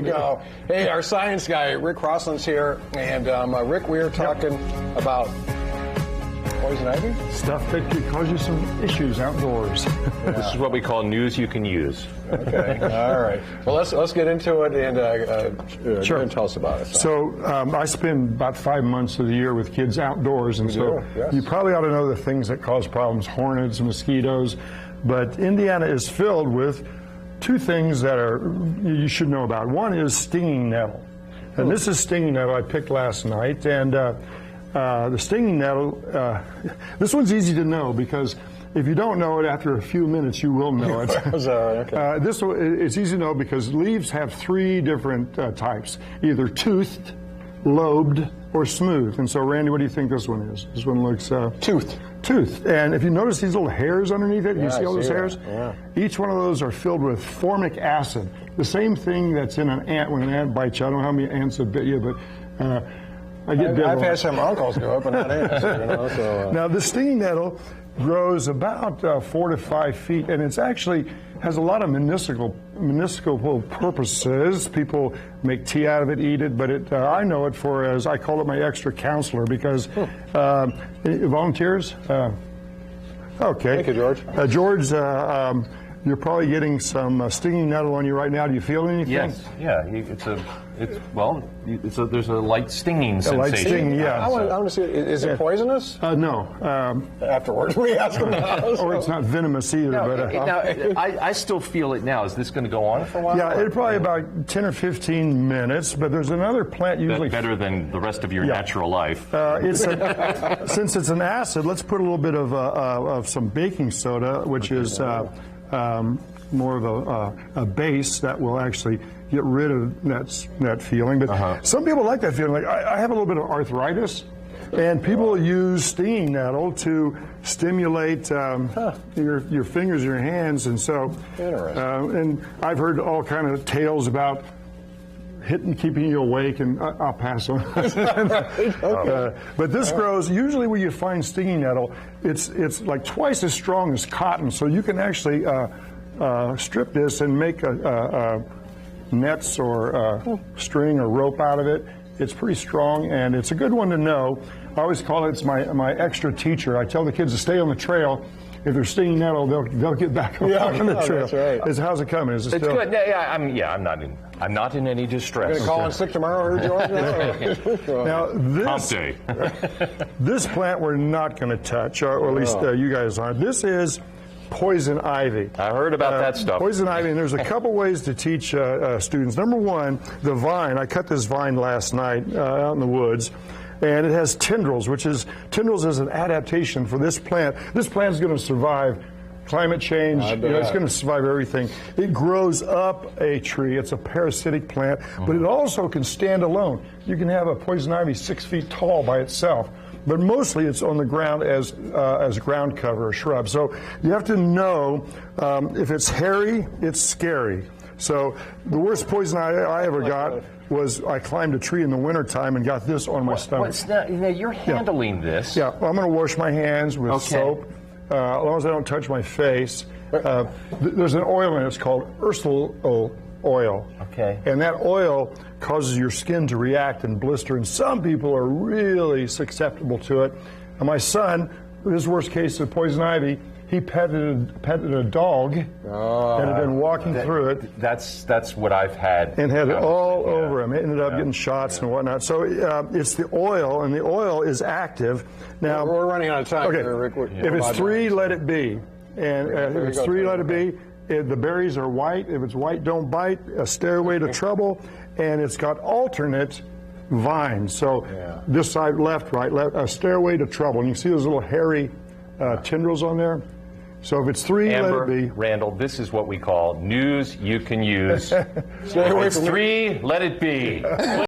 Go. Hey, our science guy, Rick Crossland's here, and Rick, we are talking about poison ivy? Stuff that could cause you some issues outdoors. Yeah. This is what we call news you can use. Okay, all right. Well, let's get into it and sure. Tell us about it. So I spend about 5 months of the year with kids outdoors, and you probably ought to know the things that cause problems: hornets, mosquitoes. But Indiana is filled with two things that you should know about. One is stinging nettle, and this is stinging nettle I picked last night. And the stinging nettle, this one's easy to know because if you don't know it after a few minutes, you will know it. Okay. It's easy to know because leaves have three different types: either toothed, lobed, or smooth. And so, Randy, what do you think this one is? This one looks toothed. And if you notice these little hairs underneath it, you see all those hairs? Yeah. Each one of those are filled with formic acid. The same thing that's in an ant when an ant bites you. I don't know how many ants have bit you, but I get bit. I've had some uncles go up and not ants. Now, the stinging nettle grows about 4 to 5 feet, and it's actually has a lot of medicinal purposes. People make tea out of it, eat it, but I know it for, as I call it, my extra counselor, because volunteers? Okay. Thank you, George. George, you're probably getting some stinging nettle on you right now. Do you feel anything? Yes. Yeah. There's a light stinging sensation. A light sting, yeah. I want to see. Is it poisonous? No. Afterwards, we ask them now. Or it's not venomous either. Now, I still feel it now. Is this going to go on for a while? Yeah, it's probably about 10 or 15 minutes. But there's another plant usually. That's better than the rest of your natural life. Since it's an acid, let's put a little bit of some baking soda, which is more of a base that will actually get rid of that feeling. But some people like that feeling. Like I have a little bit of arthritis, and people use stinging nettle to stimulate your fingers, your hands, and so. And I've heard all kind of tales about keeping you awake, and I'll pass on. But this grows usually where you find stinging nettle. It's like twice as strong as cotton, so you can actually strip this and make nets or string or rope out of it. It's pretty strong, and it's a good one to know. I always call it my extra teacher. I tell the kids to stay on the trail. If they're stinging nettle, they'll get back on the trail. That's right. How's it coming? Is it still good? Yeah, I'm not in any distress. Going to call in sick tomorrow, George? Now this plant we're not going to touch, or at least you guys aren't. This is poison ivy. I heard about that stuff. Poison ivy, and there's a couple ways to teach students. Number one, the vine. I cut this vine last night out in the woods. And it has tendrils, tendrils is an adaptation for this plant. This plant is going to survive climate change. It's going to survive everything. It grows up a tree. It's a parasitic plant, but it also can stand alone. You can have a poison ivy 6 feet tall by itself, but mostly it's on the ground as ground cover, a shrub. So you have to know if it's hairy, it's scary. So the worst poison I ever got was I climbed a tree in the wintertime and got this on my stomach. Now you're handling this. Yeah, well, I'm going to wash my hands with soap, as long as I don't touch my face. There's an oil in it. It's called ursol oil. Okay. And that oil causes your skin to react and blister, and some people are really susceptible to it. And my son, his worst case of poison ivy, he petted a dog that had been walking through it. That's what I've had. And had it all over him. It ended up getting shots and whatnot. So it's the oil, and the oil is active. Now we're running out of time. Okay, Rick, if it's 3, let it be. And if it's 3, let it be. The berries are white. If it's white, don't bite. A stairway to trouble. And it's got alternate vines. So this side, left, right, left. A stairway to trouble. And you see those little hairy tendrils on there? So if it's 3, Amber, let it be. Randall, this is what we call news you can use. Stay away from 3, let it be.